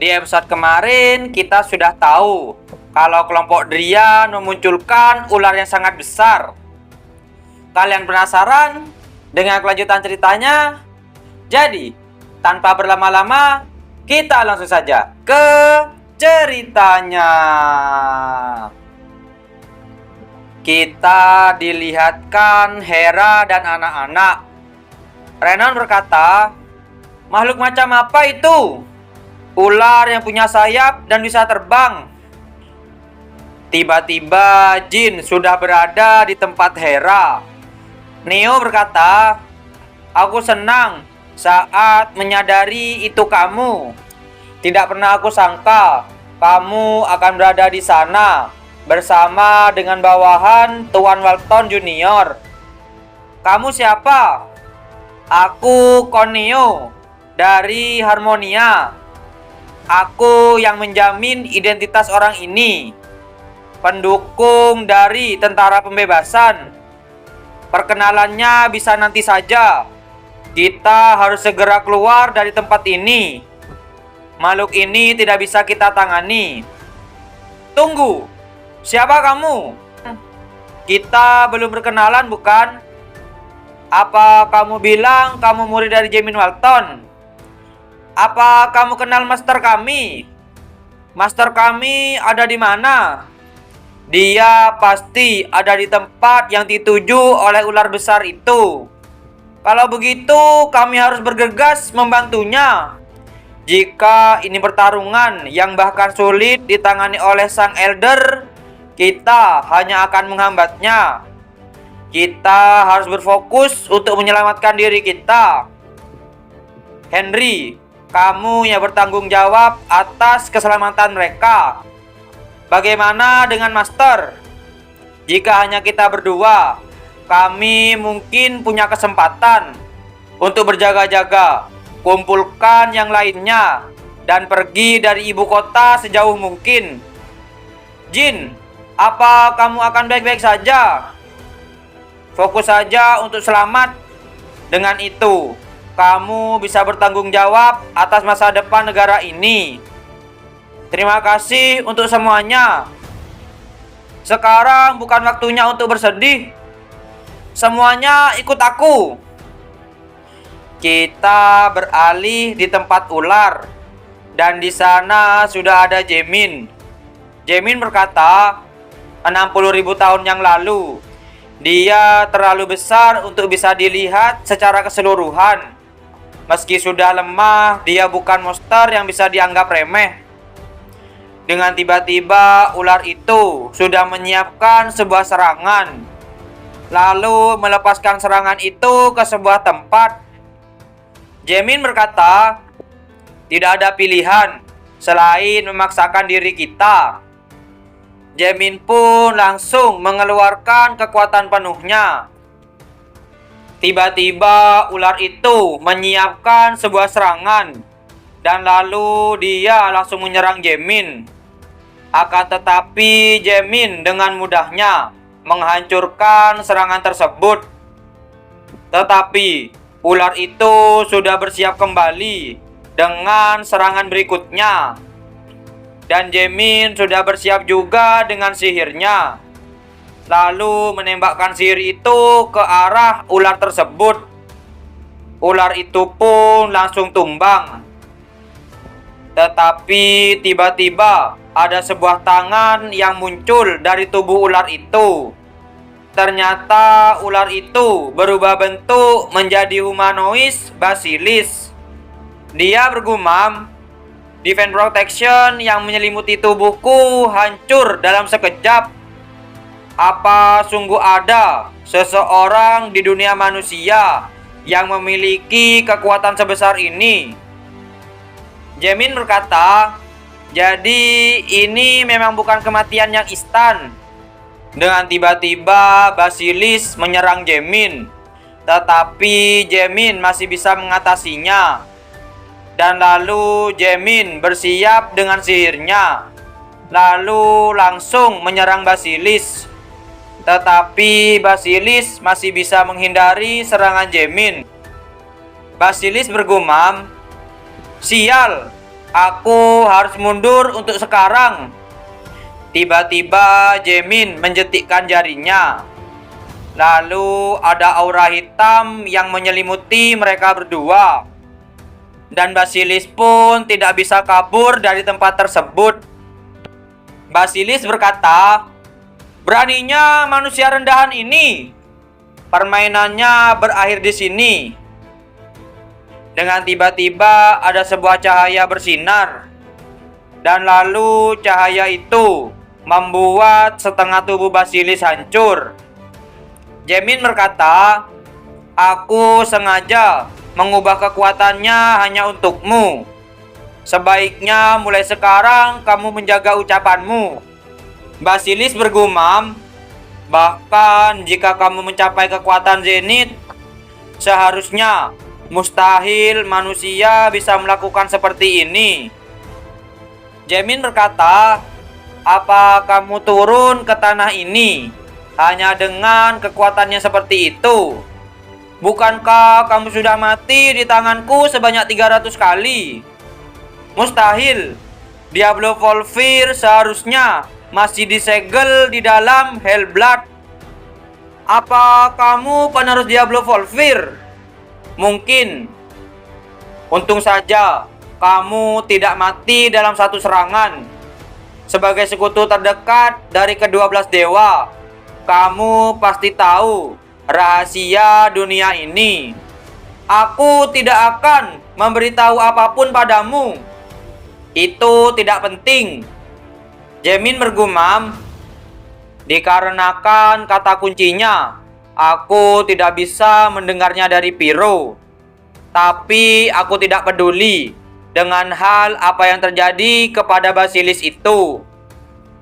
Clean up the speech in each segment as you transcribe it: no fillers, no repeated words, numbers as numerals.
Di episode kemarin kita sudah tahu kalau kelompok Drian memunculkan ular yang sangat besar. Kalian penasaran dengan kelanjutan ceritanya? Jadi, tanpa berlama-lama, kita langsung saja ke ceritanya. Kita dilihatkan Hera dan anak-anak. Renon berkata, "Makhluk macam apa itu? Ular yang punya sayap dan bisa terbang." Tiba-tiba Jin sudah berada di tempat Hera. Neo berkata, "Aku senang saat menyadari itu kamu. Tidak pernah aku sangka kamu akan berada di sana bersama dengan bawahan Tuan Walton Junior. Kamu siapa?" "Aku Koneo dari Harmonia. Aku yang menjamin identitas orang ini. Pendukung dari Tentara Pembebasan. Perkenalannya bisa nanti saja. Kita harus segera keluar dari tempat ini. Makhluk ini tidak bisa kita tangani." "Tunggu, siapa kamu? Kita belum berkenalan, bukan? Apa kamu bilang kamu murid dari Jamin Walton? Apa kamu kenal master kami? Master kami ada di mana?" "Dia pasti ada di tempat yang dituju oleh ular besar itu. Kalau begitu, kami harus bergegas membantunya. Jika ini pertarungan yang bahkan sulit ditangani oleh sang elder, kita hanya akan menghambatnya. Kita harus berfokus untuk menyelamatkan diri kita. Henry, kamu yang bertanggung jawab atas keselamatan mereka. Bagaimana dengan Master? Jika hanya kita berdua, kami mungkin punya kesempatan untuk berjaga-jaga. Kumpulkan yang lainnya dan pergi dari ibu kota sejauh mungkin. Jin, apa kamu akan baik-baik saja? Fokus saja untuk selamat. Dengan itu, kamu bisa bertanggung jawab atas masa depan negara ini. Terima kasih untuk semuanya. Sekarang bukan waktunya untuk bersedih. Semuanya ikut aku." Kita beralih di tempat ular, dan di sana sudah ada Jamin. Jamin berkata, 60.000 tahun yang lalu, dia terlalu besar untuk bisa dilihat secara keseluruhan. Meski sudah lemah, dia bukan monster yang bisa dianggap remeh. Dengan tiba-tiba, ular itu sudah menyiapkan sebuah serangan, lalu melepaskan serangan itu ke sebuah tempat. Jamin berkata, "Tidak ada pilihan selain memaksakan diri kita." Jamin pun langsung mengeluarkan kekuatan penuhnya. Tiba-tiba ular itu menyiapkan sebuah serangan, dan lalu dia langsung menyerang Jamin. Akan tetapi Jamin dengan mudahnya menghancurkan serangan tersebut. Tetapi ular itu sudah bersiap kembali dengan serangan berikutnya. Dan Jamin sudah bersiap juga dengan sihirnya. Lalu menembakkan sihir itu ke arah ular tersebut. Ular itu pun langsung tumbang. Tetapi tiba-tiba ada sebuah tangan yang muncul dari tubuh ular itu. Ternyata ular itu berubah bentuk menjadi humanoid basilis. Dia bergumam, "Defense protection yang menyelimuti tubuhku hancur dalam sekejap. Apa sungguh ada seseorang di dunia manusia yang memiliki kekuatan sebesar ini?" Jamin berkata, "Jadi ini memang bukan kematian yang instan." Dengan tiba-tiba Basilis menyerang Jamin, tetapi Jamin masih bisa mengatasinya. Dan lalu Jamin bersiap dengan sihirnya, lalu langsung menyerang Basilis. Tetapi Basilis masih bisa menghindari serangan Jamin. Basilis bergumam, "Sial, Aku harus mundur untuk sekarang. Tiba-tiba Jamin menjetikkan jarinya. Lalu ada aura hitam yang menyelimuti mereka berdua. Dan Basilis pun tidak bisa kabur dari tempat tersebut. Basilis berkata, "Beraninya manusia rendahan ini. Permainannya berakhir di sini." Dengan tiba-tiba ada sebuah cahaya bersinar. Dan lalu cahaya itu membuat setengah tubuh Basilis hancur. Jamin berkata, "Aku sengaja mengubah kekuatannya hanya untukmu. Sebaiknya mulai sekarang kamu menjaga ucapanmu." Basilis bergumam, "Bahkan jika kamu mencapai kekuatan zenit, seharusnya mustahil manusia bisa melakukan seperti ini." Jamin berkata, "Apa kamu turun ke tanah ini hanya dengan kekuatannya seperti itu? Bukankah kamu sudah mati di tanganku sebanyak 300 kali? Mustahil. Diablo Volfir seharusnya masih disegel di dalam Hellblood. Apa kamu penerus Diablo Volfir? Mungkin. Untung saja kamu tidak mati dalam satu serangan. Sebagai sekutu terdekat dari ke-12 dewa, kamu pasti tahu rahasia dunia ini. Aku tidak akan memberitahu apapun padamu. Itu tidak penting." Jamin bergumam, "Dikarenakan kata kuncinya, aku tidak bisa mendengarnya dari Pyro. Tapi aku tidak peduli dengan hal apa yang terjadi kepada Basilis itu.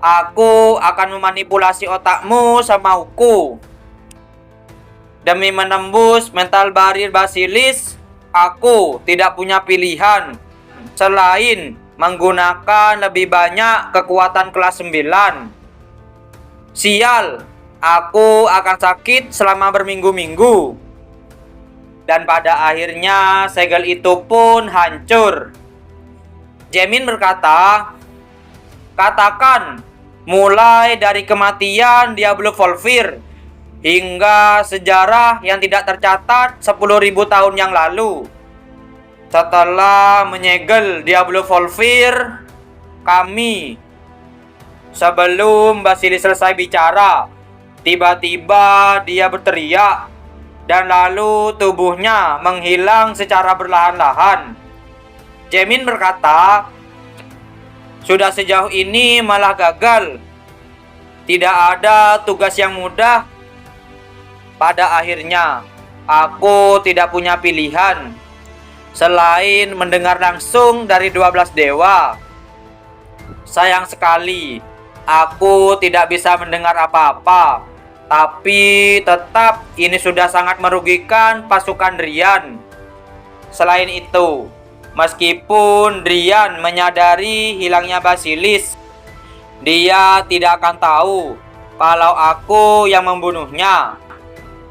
Aku akan memanipulasi otakmu semauku. Demi menembus mental barrier Basilis, aku tidak punya pilihan selain menggunakan lebih banyak kekuatan kelas 9. Sial, aku akan sakit selama berminggu-minggu." Dan pada akhirnya segel itu pun hancur. Jamin berkata, "Katakan, mulai dari kematian Diablo Volfir hingga sejarah yang tidak tercatat 10.000 tahun yang lalu. Setelah menyegel Diablo Volfir, kami..." Sebelum Basilis selesai bicara, tiba-tiba dia berteriak, dan lalu tubuhnya menghilang secara perlahan-lahan. Jamin berkata, "Sudah sejauh ini malah gagal. Tidak ada tugas yang mudah. Pada akhirnya, aku tidak punya pilihan selain mendengar langsung dari 12 dewa. Sayang sekali, aku tidak bisa mendengar apa-apa. Tapi tetap ini sudah sangat merugikan pasukan Drian. Selain itu, meskipun Drian menyadari hilangnya Basilis, dia tidak akan tahu kalau aku yang membunuhnya.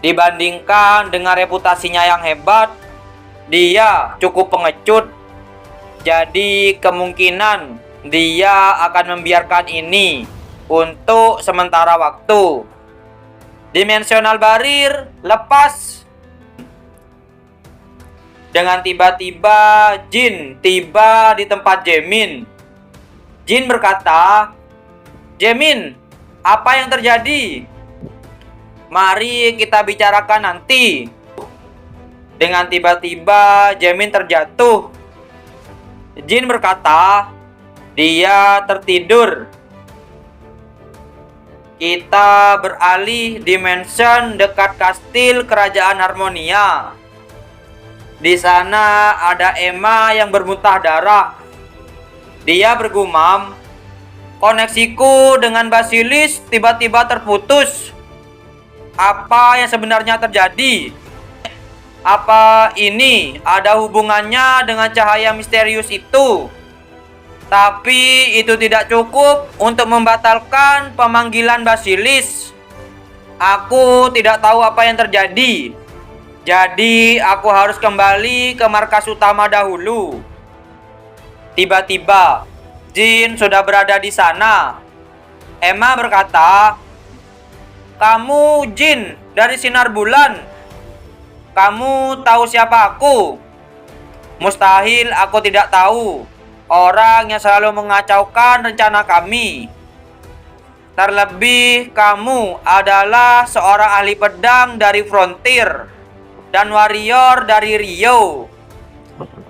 Dibandingkan dengan reputasinya yang hebat, dia cukup pengecut. Jadi kemungkinan dia akan membiarkan ini untuk sementara waktu. Dimensional barrier lepas." Dengan tiba-tiba Jin tiba di tempat Jamin. Jin berkata, "Jamin, apa yang terjadi? Mari kita bicarakan nanti." Dengan tiba-tiba Jamin terjatuh. Jin berkata, "Dia tertidur." Kita beralih dimension dekat kastil kerajaan Harmonia. Di sana ada Emma yang bermuntah darah. Dia bergumam, "Koneksiku dengan Basilis tiba-tiba terputus. Apa yang sebenarnya terjadi? Apa ini ada hubungannya dengan cahaya misterius itu?" Tapi itu tidak cukup untuk membatalkan pemanggilan Basilis. Aku tidak tahu apa yang terjadi. Jadi aku harus kembali ke markas utama dahulu. Tiba-tiba, Jin sudah berada di sana. Emma berkata, "Kamu Jin dari sinar bulan. Kamu tahu siapa aku?" "Mustahil aku tidak tahu. Orang yang selalu mengacaukan rencana kami. Terlebih kamu adalah seorang ahli pedang dari Frontier dan warrior dari Rio.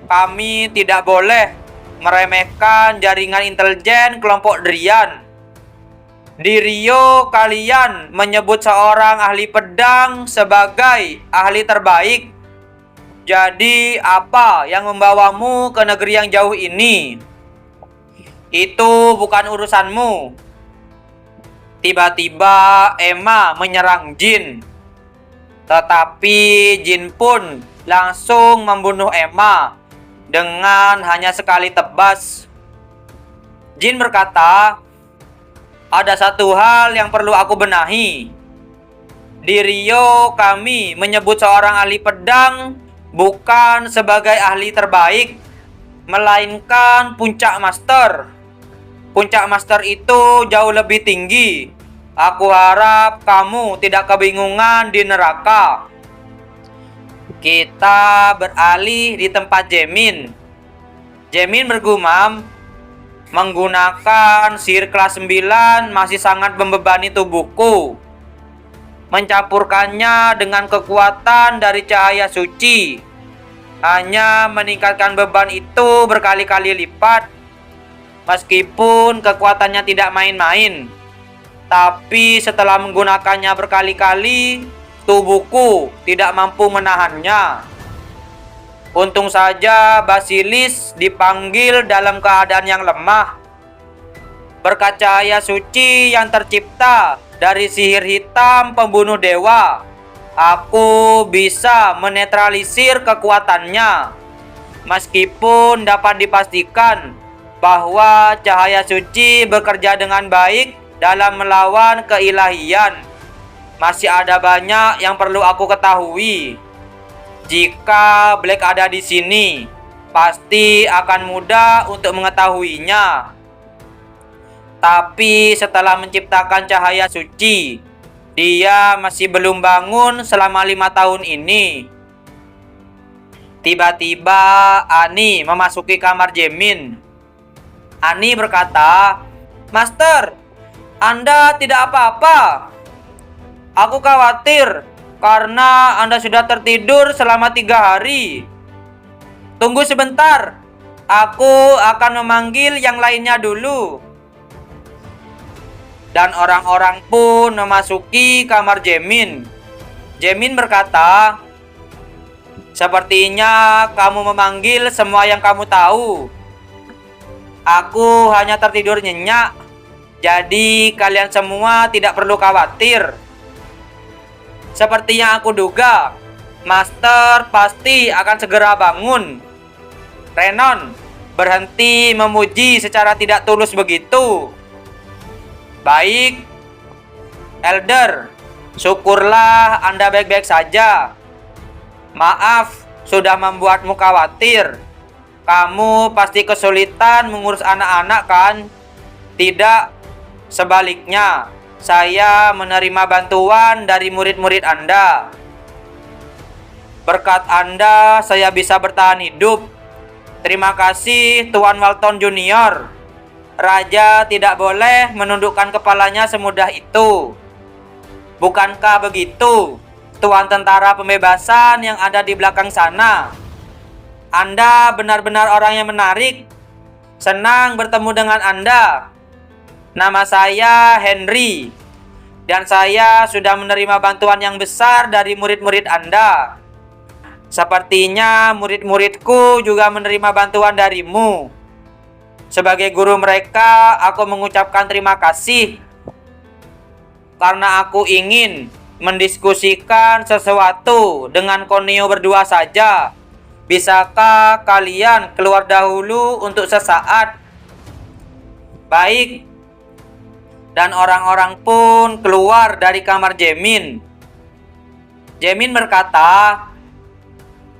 Kami tidak boleh meremehkan jaringan intelijen kelompok Drian. Di Rio kalian menyebut seorang ahli pedang sebagai ahli terbaik. Jadi apa yang membawamu ke negeri yang jauh ini? Itu bukan urusanmu." Tiba-tiba Emma menyerang Jin. Tetapi Jin pun langsung membunuh Emma dengan hanya sekali tebas. Jin berkata, "Ada satu hal yang perlu aku benahi. Di Rio kami menyebut seorang ahli pedang bukan sebagai ahli terbaik, melainkan puncak master. Puncak master itu jauh lebih tinggi. Aku harap kamu tidak kebingungan di neraka." Kita beralih di tempat Jaemin. Jaemin bergumam, "Menggunakan sihir kelas 9 masih sangat membebani tubuhku. Mencampurkannya dengan kekuatan dari cahaya suci hanya meningkatkan beban itu berkali-kali lipat. Meskipun kekuatannya tidak main-main, tapi setelah menggunakannya berkali-kali, tubuhku tidak mampu menahannya. Untung saja Basilis dipanggil dalam keadaan yang lemah. Berkat cahaya suci yang tercipta dari sihir hitam pembunuh dewa, aku bisa menetralisir kekuatannya. Meskipun dapat dipastikan bahwa cahaya suci bekerja dengan baik dalam melawan keilahian, masih ada banyak yang perlu aku ketahui. Jika Black ada di sini, pasti akan mudah untuk mengetahuinya. Tapi setelah menciptakan cahaya suci, dia masih belum bangun selama 5 tahun ini." Tiba-tiba Ani memasuki kamar Jaemin. Ani berkata, "Master, Anda tidak apa-apa? Aku khawatir karena Anda sudah tertidur selama 3 hari. Tunggu sebentar, aku akan memanggil yang lainnya dulu." Dan orang-orang pun memasuki kamar Jaemin. Jaemin berkata, "Sepertinya kamu memanggil semua yang kamu tahu. Aku hanya tertidur nyenyak, jadi kalian semua tidak perlu khawatir. Seperti yang aku duga, Master pasti akan segera bangun. Renon, berhenti memuji secara tidak tulus begitu." "Baik, Elder, syukurlah Anda baik-baik saja. Maaf sudah membuatmu khawatir. Kamu pasti kesulitan mengurus anak-anak kan?" "Tidak, sebaliknya, saya menerima bantuan dari murid-murid Anda. Berkat Anda, saya bisa bertahan hidup. Terima kasih, Tuan Walton Junior. Raja tidak boleh menundukkan kepalanya semudah itu. Bukankah begitu, Tuan tentara pembebasan yang ada di belakang sana? Anda benar-benar orang yang menarik. Senang bertemu dengan Anda. Nama saya Henry, dan saya sudah menerima bantuan yang besar dari murid-murid Anda. Sepertinya murid-muridku juga menerima bantuan darimu. Sebagai guru mereka, aku mengucapkan terima kasih karena aku ingin mendiskusikan sesuatu dengan Konio berdua saja. Bisakah kalian keluar dahulu untuk sesaat?" "Baik." Dan orang-orang pun keluar dari kamar Jaemin. Jaemin berkata,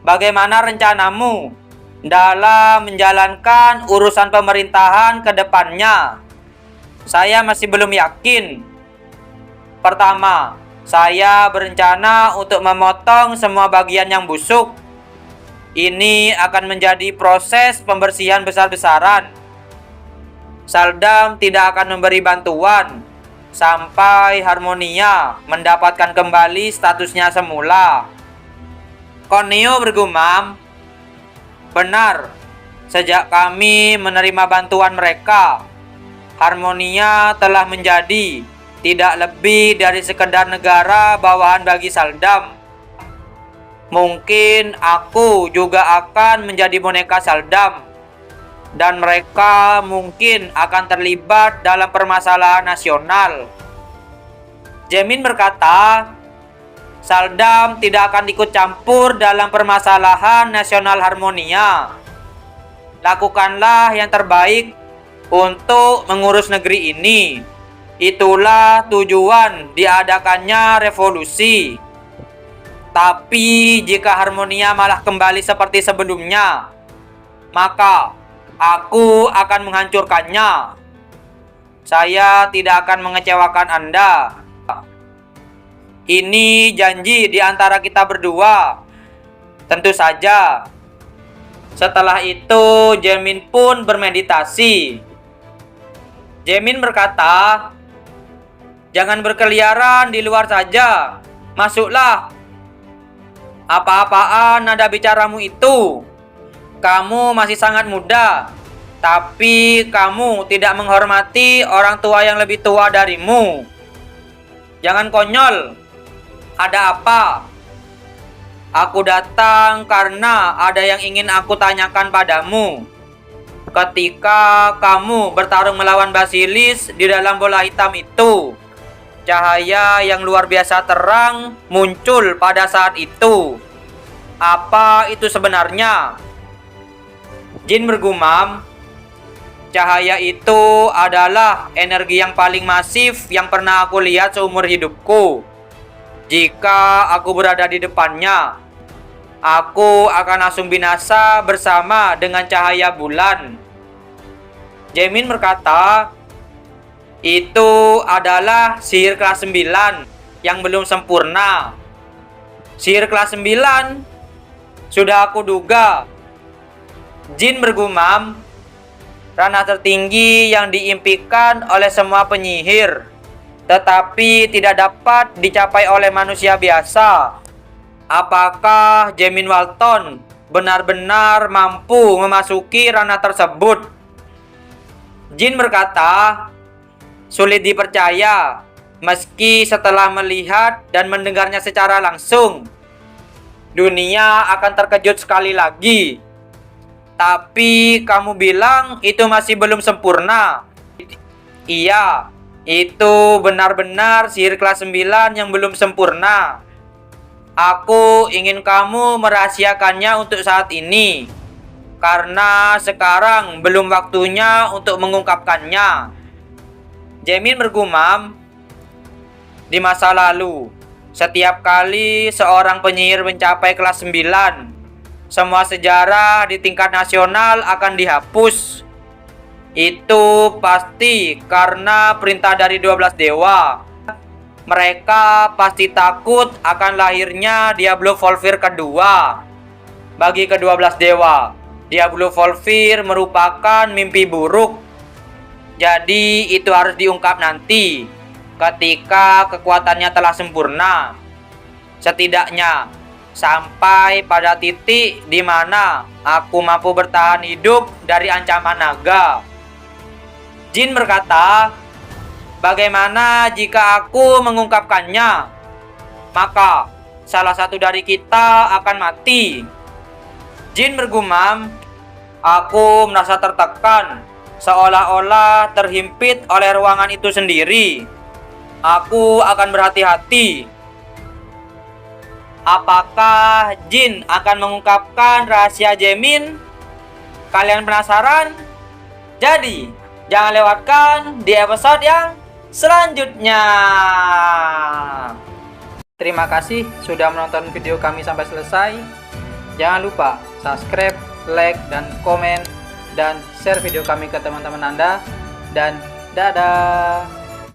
"Bagaimana rencanamu? dalam menjalankan urusan pemerintahan ke depannya. Saya masih belum yakin. Pertama, saya berencana untuk memotong semua bagian yang busuk. Ini akan menjadi proses pembersihan besar-besaran. Saldam tidak akan memberi bantuan sampai Harmonia mendapatkan kembali statusnya semula. Neo bergumam, benar, sejak kami menerima bantuan mereka, Harmonia telah menjadi tidak lebih dari sekedar negara bawahan bagi Saldam. Mungkin aku juga akan menjadi boneka Saldam, dan mereka mungkin akan terlibat dalam permasalahan nasional. Jamin berkata, Saldam tidak akan ikut campur dalam permasalahan nasional Harmonia. Lakukanlah yang terbaik untuk mengurus negeri ini. Itulah tujuan diadakannya revolusi. Tapi jika Harmonia malah kembali seperti sebelumnya, maka aku akan menghancurkannya. Saya tidak akan mengecewakan Anda. Ini janji di antara kita berdua. Tentu saja. Setelah itu, Jamin pun bermeditasi. Jamin berkata, jangan berkeliaran di luar saja. Masuklah. Apa-apaan nada bicaramu itu? Kamu masih sangat muda, tapi kamu tidak menghormati orang tua yang lebih tua darimu. Jangan konyol. Ada apa? Aku datang karena ada yang ingin aku tanyakan padamu. Ketika kamu bertarung melawan Basilis di dalam bola hitam itu, cahaya yang luar biasa terang muncul pada saat itu. Apa itu sebenarnya? Jin bergumam, cahaya itu adalah energi yang paling masif yang pernah aku lihat seumur hidupku. Jika aku berada di depannya, aku akan langsung binasa bersama dengan cahaya bulan. Jamin berkata, itu adalah sihir kelas 9 yang belum sempurna. Sihir kelas 9 sudah aku duga. Jin bergumam, ranah tertinggi yang diimpikan oleh semua penyihir, tetapi tidak dapat dicapai oleh manusia biasa. Apakah Jamin Walton benar-benar mampu memasuki ranah tersebut? Jin berkata, sulit dipercaya, meski setelah melihat dan mendengarnya secara langsung. Dunia akan terkejut sekali lagi. Tapi kamu bilang itu masih belum sempurna. Iya, itu benar-benar sihir kelas 9 yang belum sempurna. Aku ingin kamu merahasiakannya untuk saat ini, karena sekarang belum waktunya untuk mengungkapkannya. Jamin bergumam, di masa lalu, setiap kali seorang penyihir mencapai kelas 9, semua sejarah di tingkat nasional akan dihapus. Itu pasti karena perintah dari 12 dewa. Mereka pasti takut akan lahirnya Diablo Volvir kedua. Bagi ke-12 dewa, Diablo Volvir merupakan mimpi buruk. Jadi itu harus diungkap nanti, ketika kekuatannya telah sempurna. Setidaknya sampai pada titik di mana aku mampu bertahan hidup dari ancaman naga. Jin berkata, bagaimana jika aku mengungkapkannya? Maka salah satu dari kita akan mati. Jin bergumam, aku merasa tertekan, seolah-olah terhimpit oleh ruangan itu sendiri. Aku akan berhati-hati. Apakah Jin akan mengungkapkan rahasia Jamin? Kalian penasaran? Jadi, jangan lewatkan di episode yang selanjutnya. Terima kasih sudah menonton video kami sampai selesai. Jangan lupa subscribe, like, dan komen, dan share video kami ke teman-teman Anda. Dan dadah.